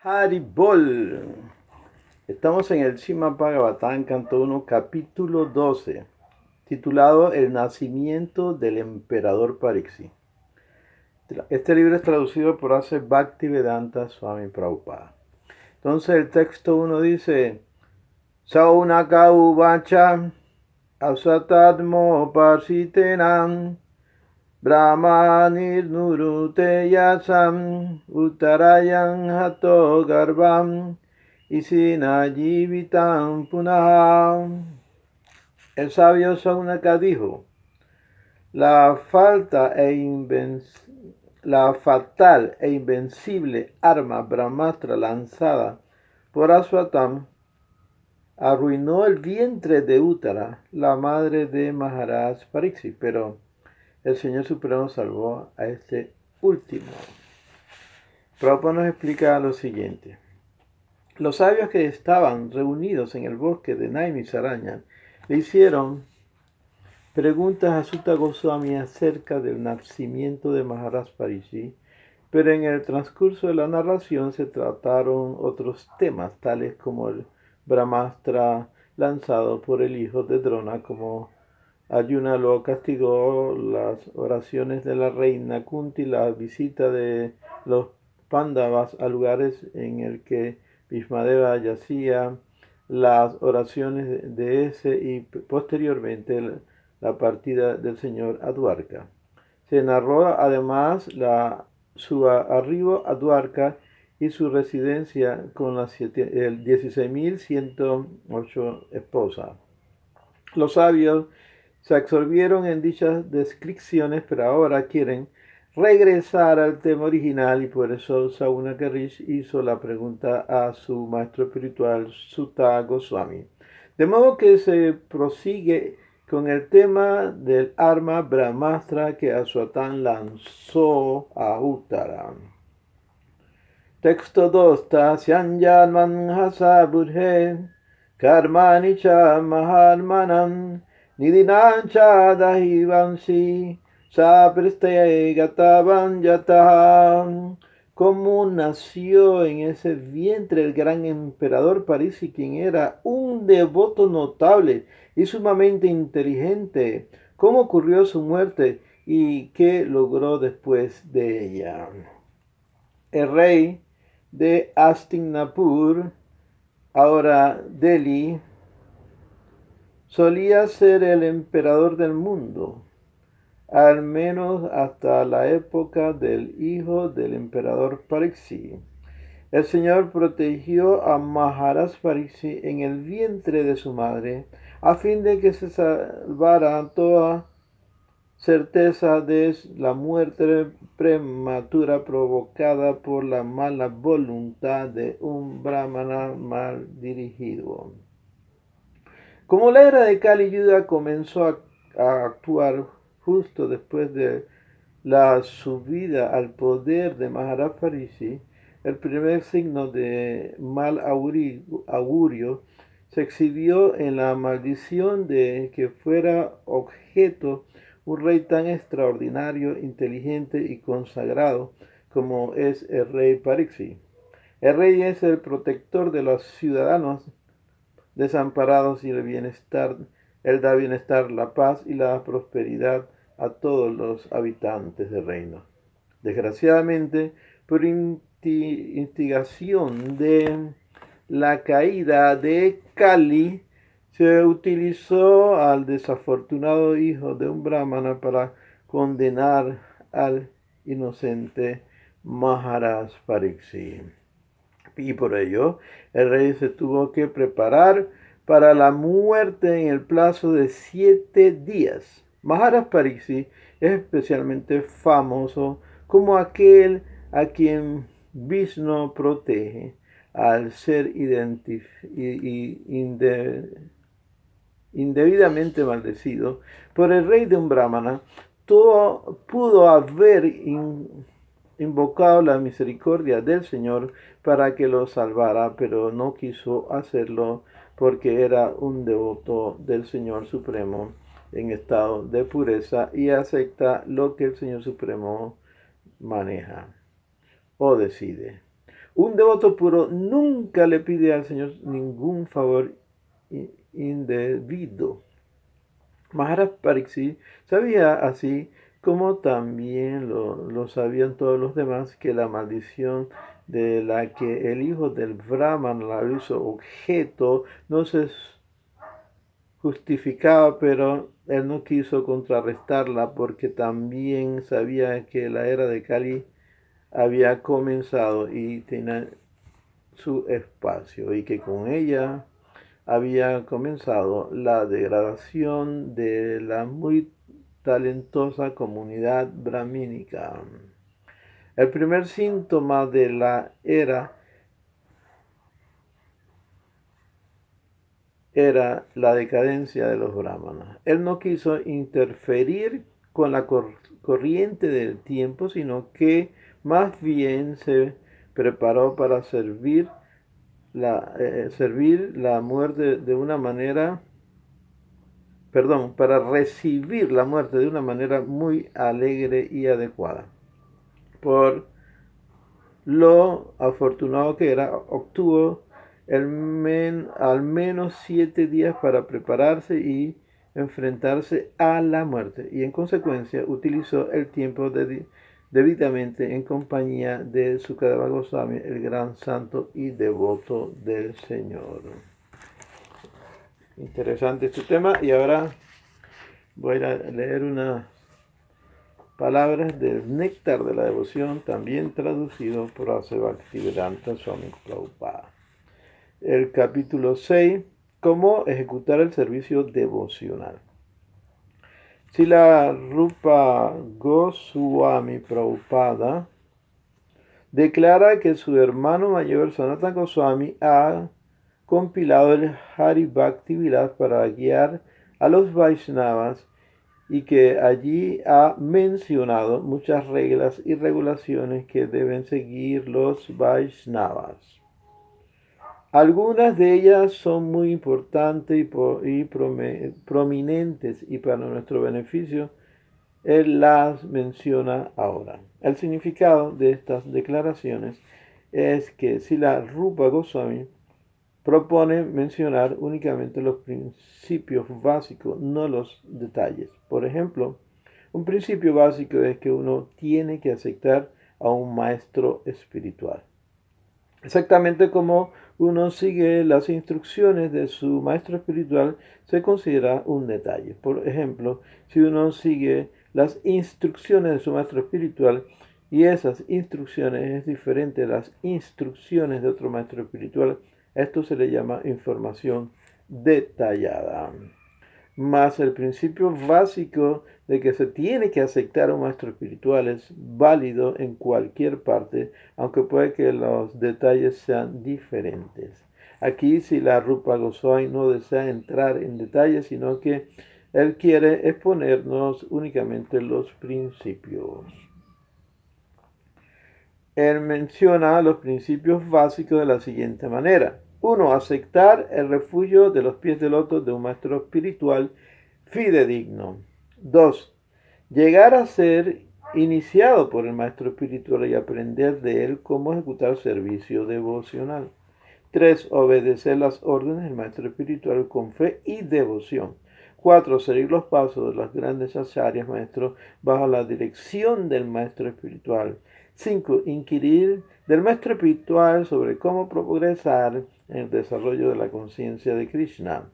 Haribol. Estamos en el Srimad Bhagavatam, canto 1, capítulo 12, titulado El nacimiento del emperador Pariksit. Este libro es traducido por Ase Bhaktivedanta Swami Prabhupada. Entonces el texto 1 dice: Saunaka uvacha asatadmo parsitenam Brahmanir nurute yasam uttarayan hato garbam isina jivitam punaha. El sabio Saunaka dijo: la fatal e invencible arma Brahmastra lanzada por Aswatam arruinó el vientre de Uttara, la madre de Maharaj Pariksit, pero el Señor Supremo salvó a este último. Prabhupada nos explica lo siguiente. Los sabios que estaban reunidos en el bosque de Naimisaranya le hicieron preguntas a Sutta Goswami acerca del nacimiento de Maharaj Pariksit, pero en el transcurso de la narración se trataron otros temas, tales como el Brahmastra lanzado por el hijo de Drona, como Arjuna lo castigó, las oraciones de la reina Kunti, la visita de los Pandavas a lugares en el que Bhismadeva yacía, las oraciones de ese y posteriormente la partida del señor a Dwarka. Se narró además su arribo a Dwarka y su residencia con las 16.108 esposas. Los sabios se absorbieron en dichas descripciones, pero ahora quieren regresar al tema original y por eso Saunaka Rishi hizo la pregunta a su maestro espiritual Sutta Goswami. De modo que se prosigue con el tema del arma Brahmastra que Aswatam lanzó a Uttara. Texto 2. Tasyan manhasa budhe karmani cha maharmanam nidinancha dahivansi sapristaya gatavan yataha. Cómo nació en ese vientre el gran emperador Pariksit, quien era un devoto notable y sumamente inteligente. Cómo ocurrió su muerte y qué logró después de ella. El rey de Hastinapur, ahora Delhi, solía ser el emperador del mundo, al menos hasta la época del hijo del emperador Pariksit. El Señor protegió a Maharaj Pariksit en el vientre de su madre, a fin de que se salvara toda certeza de la muerte prematura provocada por la mala voluntad de un brahmana mal dirigido. Como la era de Kali Yuga comenzó a actuar justo después de la subida al poder de Maharaj Pariksit, el primer signo de mal augurio se exhibió en la maldición de que fuera objeto un rey tan extraordinario, inteligente y consagrado como es el rey Pariksit. El rey es el protector de los ciudadanos desamparados y el bienestar. Él da bienestar, la paz y la prosperidad a todos los habitantes del reino. Desgraciadamente, por instigación de la caída de Kali, se utilizó al desafortunado hijo de un brahmana para condenar al inocente Maharaj Pariksit. Y por ello, el rey se tuvo que preparar para la muerte en el plazo de 7 días. Maharaj Pariksit es especialmente famoso como aquel a quien Vishnu protege al ser indebidamente maldecido por el rey de un brahmana. Pudo haber invocado la misericordia del Señor para que lo salvara, pero no quiso hacerlo porque era un devoto del Señor Supremo en estado de pureza y acepta lo que el Señor Supremo maneja o decide. Un devoto puro nunca le pide al Señor ningún favor indebido. Maharaj Pariksit sabía, así como también lo sabían todos los demás, que la maldición de la que el hijo del Brahman la hizo objeto no se justificaba, pero él no quiso contrarrestarla porque también sabía que la era de Kali había comenzado y tenía su espacio y que con ella había comenzado la degradación de la muy talentosa comunidad brahmínica. El primer síntoma de la era la decadencia de los brahmanas. Él no quiso interferir con la corriente del tiempo, sino que más bien se preparó para servir la muerte de una manera, para recibir la muerte de una manera muy alegre y adecuada. Por lo afortunado que era, obtuvo al menos 7 días para prepararse y enfrentarse a la muerte, y en consecuencia utilizó el tiempo debidamente en compañía de Sukadeva Goswami, el gran santo y devoto del Señor. Interesante este tema, y ahora voy a leer unas palabras del Néctar de la Devoción, también traducido por Bhaktivedanta Swami Prabhupada. El capítulo 6, cómo ejecutar el servicio devocional. Srila Rupa Goswami Prabhupada declara que su hermano mayor Sanatana Goswami ha compilado el Hari Bhakti Vilas para guiar a los Vaishnavas, y que allí ha mencionado muchas reglas y regulaciones que deben seguir los Vaishnavas. Algunas de ellas son muy importantes y prominentes, y para nuestro beneficio él las menciona ahora. El significado de estas declaraciones es que si la Rupa Goswami propone mencionar únicamente los principios básicos, no los detalles. Por ejemplo, un principio básico es que uno tiene que aceptar a un maestro espiritual. Exactamente como uno sigue las instrucciones de su maestro espiritual, se considera un detalle. Por ejemplo, si uno sigue las instrucciones de su maestro espiritual y esas instrucciones es diferente de las instrucciones de otro maestro espiritual, esto se le llama información detallada. Más el principio básico de que se tiene que aceptar a un maestro espiritual es válido en cualquier parte, aunque puede que los detalles sean diferentes. Aquí, si la Rupa Goswami no desea entrar en detalles, sino que él quiere exponernos únicamente los principios. Él menciona los principios básicos de la siguiente manera. 1. Aceptar el refugio de los pies de loto de un maestro espiritual fidedigno. 2. Llegar a ser iniciado por el maestro espiritual y aprender de él cómo ejecutar servicio devocional. 3. Obedecer las órdenes del maestro espiritual con fe y devoción. 4. Seguir los pasos de las grandes acharyas maestros bajo la dirección del maestro espiritual. 5. Inquirir del maestro espiritual sobre cómo progresar en el desarrollo de la conciencia de Krishna.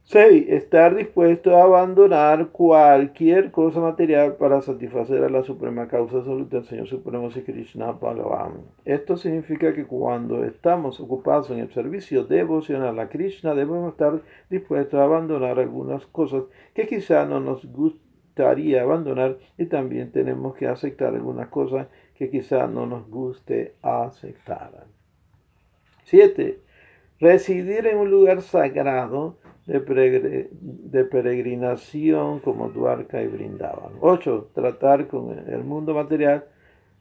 6. Estar dispuesto a abandonar cualquier cosa material para satisfacer a la suprema causa absoluta del Señor Supremo Sri Krishna Bhagavan. Esto significa que cuando estamos ocupados en el servicio devocional a Krishna, debemos estar dispuestos a abandonar algunas cosas que quizá no nos gustaría abandonar, y también tenemos que aceptar algunas cosas que quizá no nos guste aceptar. 7. Residir en un lugar sagrado de peregrinación como Dwarka y Vrindavan. 8. Tratar con el mundo material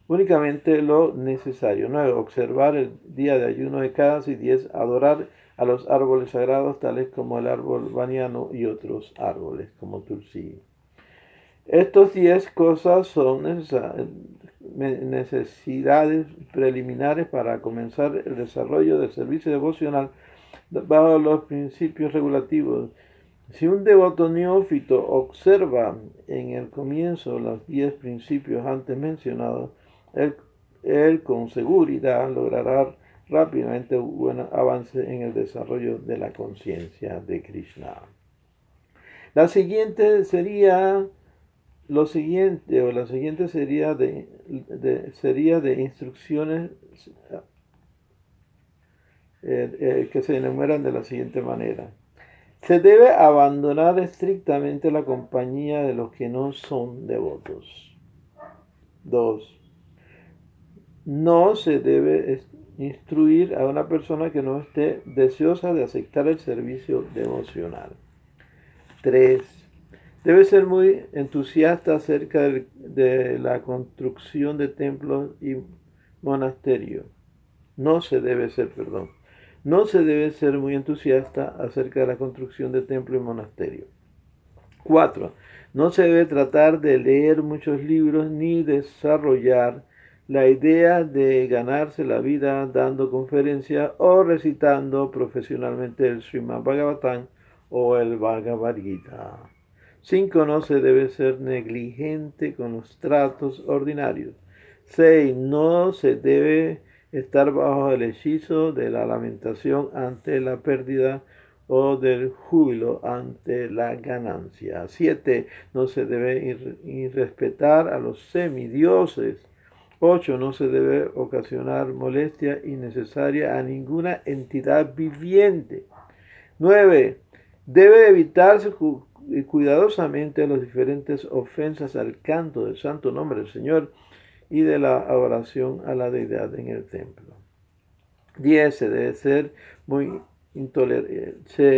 únicamente lo necesario. 9. Observar el día de ayuno de Ekadasi. 10. Adorar a los árboles sagrados, tales como el árbol baniano y otros árboles como Tulsi. Estos 10 cosas son necesidades preliminares para comenzar el desarrollo del servicio devocional bajo los principios regulativos. Si un devoto neófito observa en el comienzo los 10 principios antes mencionados, él con seguridad logrará rápidamente un buen avance en el desarrollo de la conciencia de Krishna. La siguiente sería lo siguiente, o la siguiente sería de instrucciones que se enumeran de la siguiente manera. Se debe abandonar estrictamente la compañía de los que no son devotos. 2. No se debe instruir a una persona que no esté deseosa de aceptar el servicio devocional. 3. Debe ser muy entusiasta acerca de la construcción de templos y monasterios. No se debe ser muy entusiasta acerca de la construcción de templos y monasterios. 4. No se debe tratar de leer muchos libros ni desarrollar la idea de ganarse la vida dando conferencias o recitando profesionalmente el Srimad Bhagavatam o el Bhagavad Gita. 5. No se debe ser negligente con los tratos ordinarios. 6. No se debe estar bajo el hechizo de la lamentación ante la pérdida o del júbilo ante la ganancia. 7. No se debe irrespetar a los semidioses. 8. No se debe ocasionar molestia innecesaria a ninguna entidad viviente. 9. Debe evitarse cuidadosamente las diferentes ofensas al canto del santo nombre del Señor y de la adoración a la deidad en el templo. 10. Se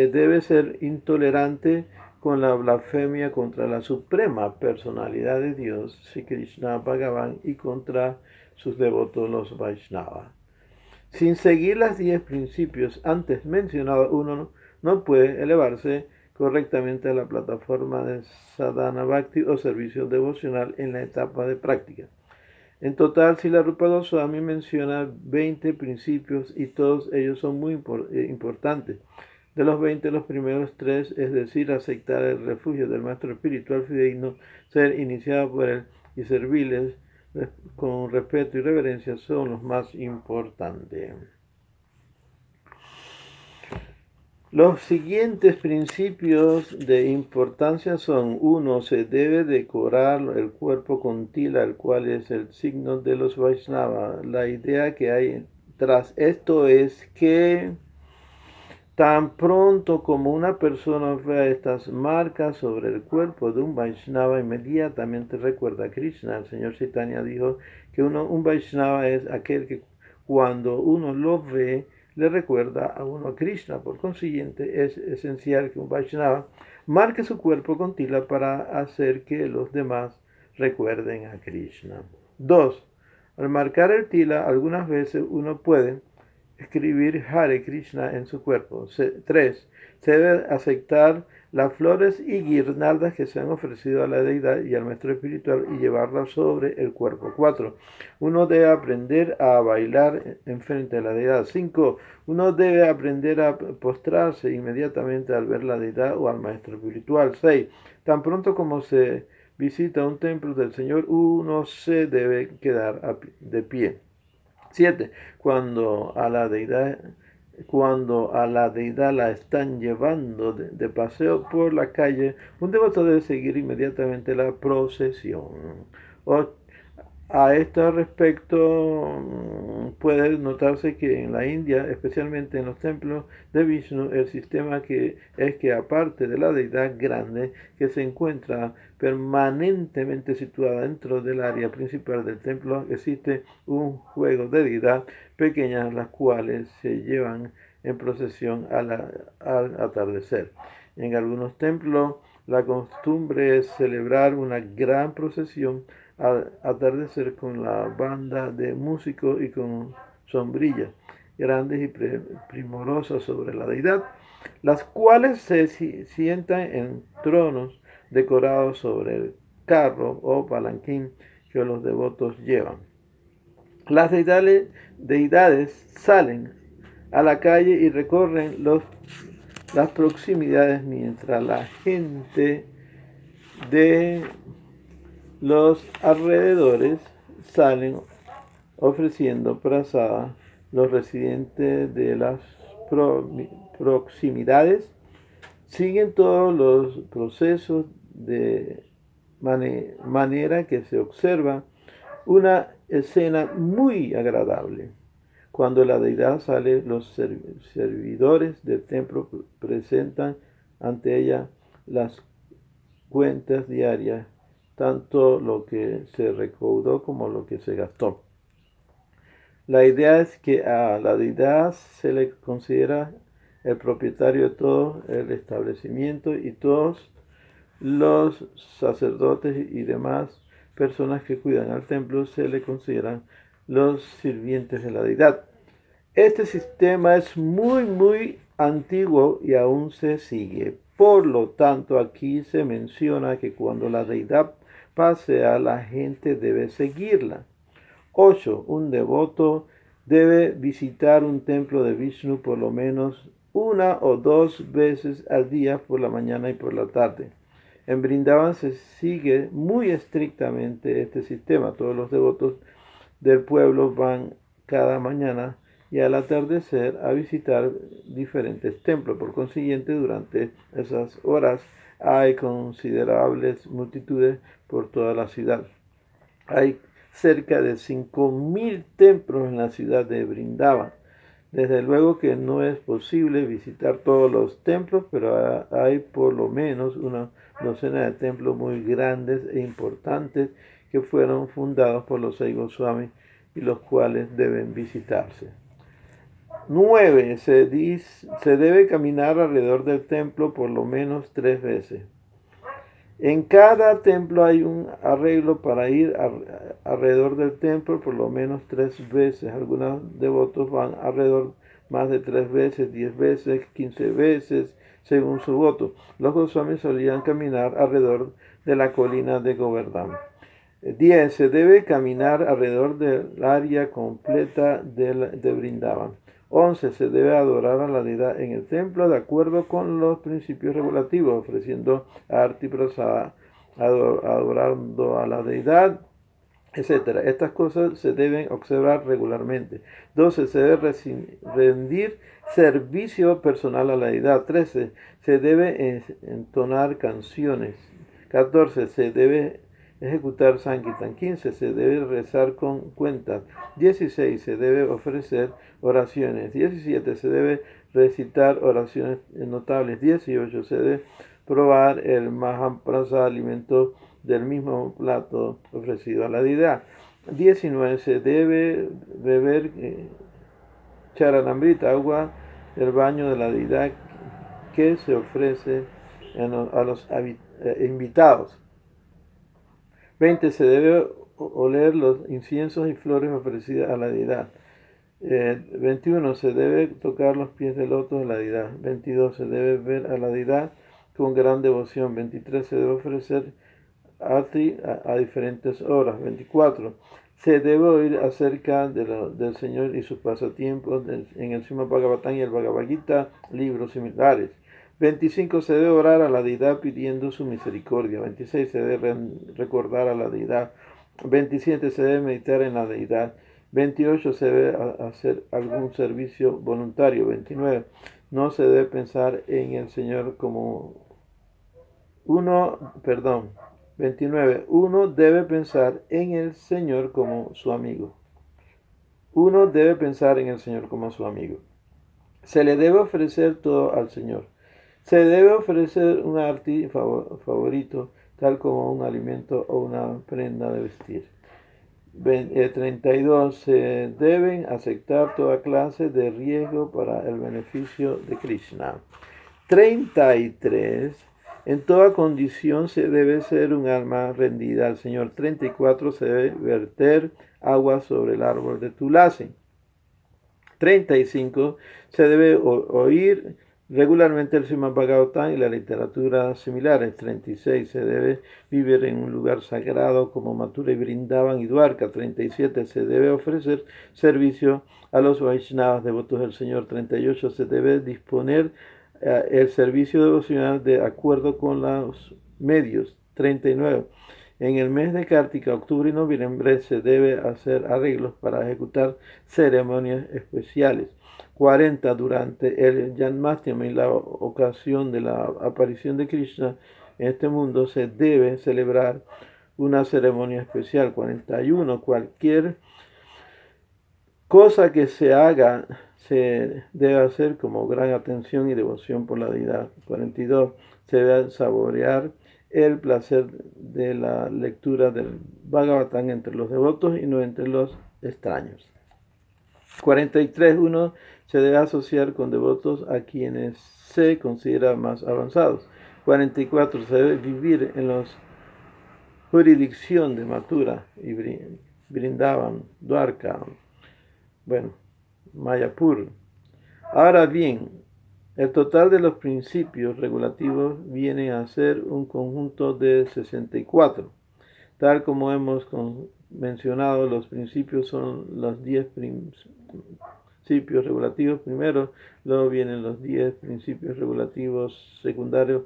debe ser intolerante con la blasfemia contra la suprema personalidad de Dios, Sri Krishna Bhagavan, y contra sus devotos los Vaishnavas. Sin seguir los 10 principios antes mencionados, uno no puede elevarse correctamente a la plataforma de sadhana bhakti o servicio devocional en la etapa de práctica. En total, Srila Rupa Goswami menciona 20 principios y todos ellos son muy importantes. De los 20, los primeros 3, es decir, aceptar el refugio del maestro espiritual fidedigno, ser iniciado por él y servirles con respeto y reverencia, son los más importantes. Los siguientes principios de importancia son: 1. Se debe decorar el cuerpo con tila, el cual es el signo de los Vaishnavas. La idea que hay tras esto es que tan pronto como una persona vea estas marcas sobre el cuerpo de un Vaishnava, inmediatamente recuerda a Krishna. El señor Chaitanya dijo que un Vaishnava es aquel que cuando uno lo ve, le recuerda a uno a Krishna. Por consiguiente, es esencial que un Vaishnava marque su cuerpo con tila para hacer que los demás recuerden a Krishna. 2. Al marcar el tila, algunas veces uno puede escribir Hare Krishna en su cuerpo. 3. Se debe aceptar las flores y guirnaldas que se han ofrecido a la deidad y al maestro espiritual y llevarlas sobre el cuerpo. 4. Uno debe aprender a bailar en frente de la deidad. 5. Uno debe aprender a postrarse inmediatamente al ver la deidad o al maestro espiritual. 6. Tan pronto como se visita un templo del Señor, uno se debe quedar de pie. 7. Cuando a la deidad la están llevando de paseo por la calle, un devoto debe seguir inmediatamente la procesión. A este respecto, puede notarse que en la India, especialmente en los templos de Vishnu, el sistema es que aparte de la deidad grande que se encuentra permanentemente situada dentro del área principal del templo, existe un juego de deidad pequeñas, las cuales se llevan en procesión al atardecer. En algunos templos, la costumbre es celebrar una gran procesión al atardecer con la banda de músicos y con sombrillas grandes y primorosas sobre la deidad, las cuales se sientan en tronos decorados sobre carro o palanquín que los devotos llevan. Las deidades salen a la calle y recorren las proximidades mientras la gente de los alrededores salen ofreciendo prazada. Los residentes de las proximidades siguen todos los procesos de manera que se observa una escena muy agradable. Cuando la deidad sale, los servidores del templo presentan ante ella las cuentas diarias, tanto lo que se recaudó como lo que se gastó. La idea es que a la deidad se le considera el propietario de todo el establecimiento y todos los sacerdotes y demás personas que cuidan al templo se le consideran los sirvientes de la deidad. Este sistema es muy antiguo y aún se sigue. Por lo tanto, aquí se menciona que cuando la deidad pasea, la gente debe seguirla. 8. Un devoto debe visitar un templo de Vishnu por lo menos 1 o 2 veces al día, por la mañana y por la tarde. En Brindavan se sigue muy estrictamente este sistema. Todos los devotos del pueblo van cada mañana y al atardecer a visitar diferentes templos. Por consiguiente, durante esas horas hay considerables multitudes por toda la ciudad. Hay cerca de 5.000 templos en la ciudad de Brindavan. Desde luego que no es posible visitar todos los templos, pero hay por lo menos una docena de templos muy grandes e importantes que fueron fundados por los 6 Goswamis y los cuales deben visitarse. 9. Se debe caminar alrededor del templo por lo menos 3 veces. En cada templo hay un arreglo para ir alrededor del templo por lo menos 3 veces. Algunos devotos van alrededor más de 3 veces, 10 veces, 15 veces, según su voto. Los Goswamis solían caminar alrededor de la colina de Govardhan. 10. Se debe caminar alrededor del área completa de Brindavan. 11. Se debe adorar a la deidad en el templo de acuerdo con los principios regulativos, ofreciendo arti prasada, adorando a la deidad, etc. Estas cosas se deben observar regularmente. 12. Se debe rendir servicio personal a la deidad. 13. Se debe entonar canciones. 14. Se debe ejecutar Sankirtan. 15. Se debe rezar con cuentas. 16. Se debe ofrecer oraciones. 17. Se debe recitar oraciones notables. 18. Se debe probar el Mahaprasad, alimento del mismo plato ofrecido a la deidad. 19. Se debe beber charanamrita, agua del baño de la deidad que se ofrece a los invitados. 20. Se debe oler los inciensos y flores ofrecidas a la deidad. 21. Se debe tocar los pies del loto de la deidad. 22. Se debe ver a la deidad con gran devoción. 23. Se debe ofrecer arti a diferentes horas. 24. Se debe oír acerca del Señor y sus pasatiempos en el Srimad Bhagavatam y el Bhagavad Gita, libros similares. 25. Se debe orar a la deidad pidiendo su misericordia. 26. Se debe recordar a la deidad. 27. Se debe meditar en la deidad. 28. Se debe hacer algún servicio voluntario. 29. No se debe pensar en el Señor como 29. Uno debe pensar en el Señor como su amigo. Uno debe pensar en el Señor como su amigo. Se le debe ofrecer todo al Señor. Se debe ofrecer un arti favorito, tal como un alimento o una prenda de vestir. 32. Se deben aceptar toda clase de riesgo para el beneficio de Krishna. 33. En toda condición se debe ser un alma rendida al Señor. 34. Se debe verter agua sobre el árbol de Tulasi. 35. Se debe oír Regularmente el Srimad Bhagavatam y la literatura similares. 36. Se debe vivir en un lugar sagrado como Mathura y Vrindavan y Dwarka. 37. Se debe ofrecer servicio a los Vaishnavas devotos del Señor. 38. Se debe disponer el servicio devocional de acuerdo con los medios. 39. En el mes de Kartika, octubre y noviembre se debe hacer arreglos para ejecutar ceremonias especiales. 40. Durante el Janmashtami, la ocasión de la aparición de Krishna en este mundo, se debe celebrar una ceremonia especial. 41. Cualquier cosa que se haga se debe hacer como gran atención y devoción por la deidad. 42. Se debe saborear el placer de la lectura del Bhagavatam entre los devotos y no entre los extraños. 43. Uno se debe asociar con devotos a quienes se considera más avanzados. 44. Se debe vivir en la jurisdicción de Mathura y Vrindavan, Dwarka, Mayapur. Ahora bien, el total de los principios regulativos viene a ser un conjunto de 64. Tal como hemos mencionado, los principios son los 10 principios regulativos primero, luego vienen los 10 principios regulativos secundarios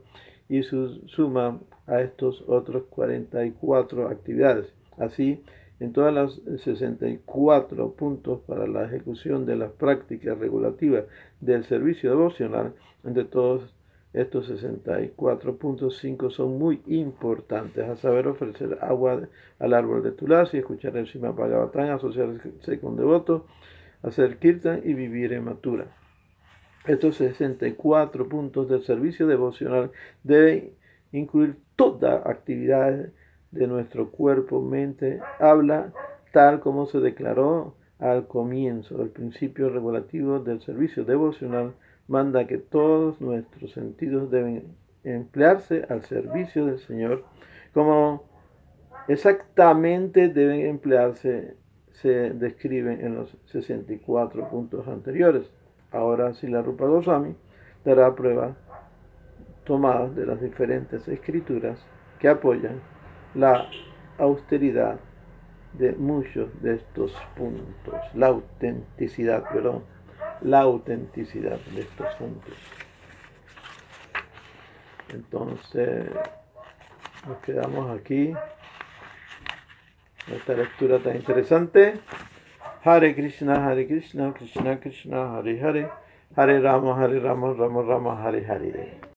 y su suma a estos otros 44 actividades. Así, en todas las 64 puntos para la ejecución de las prácticas regulativas del servicio devocional, entre todos estos 64.5 son muy importantes, a saber, ofrecer agua al árbol de Tulasi, escuchar el Srimad Bhagavatam, asociarse con devotos, hacer kirtan y vivir en Mathura. Estos 64 puntos del servicio devocional deben incluir toda actividad de nuestro cuerpo, mente, habla, tal como se declaró al comienzo. El principio regulativo del servicio devocional manda que todos nuestros sentidos deben emplearse al servicio del Señor, como exactamente deben emplearse, se describen en los 64 puntos anteriores. Ahora, si la Rupa Goswami dará pruebas tomadas de las diferentes escrituras que apoyan la austeridad de muchos de estos puntos, la autenticidad de estos puntos. Entonces, nos quedamos aquí. Esta lectura tan interesante. Hare Krishna, Krishna Krishna, Hare Hare, Hare Rama, Rama Rama, Hare Hare.